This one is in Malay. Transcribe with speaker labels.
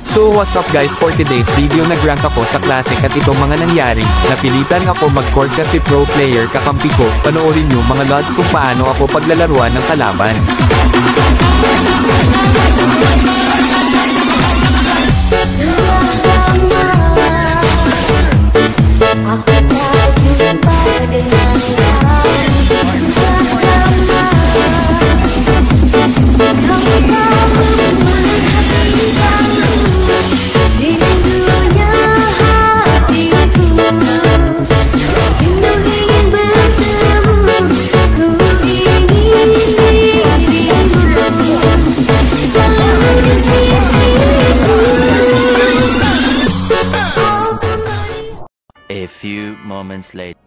Speaker 1: So what's up guys, for today's video nag-rank ako sa Classic at itong mga nangyari, napilitan ako mag-court kasi pro player kakampi ko. Panoorin nyo mga lods kung paano ako paglalaruan ng kalaban.
Speaker 2: A few moments later.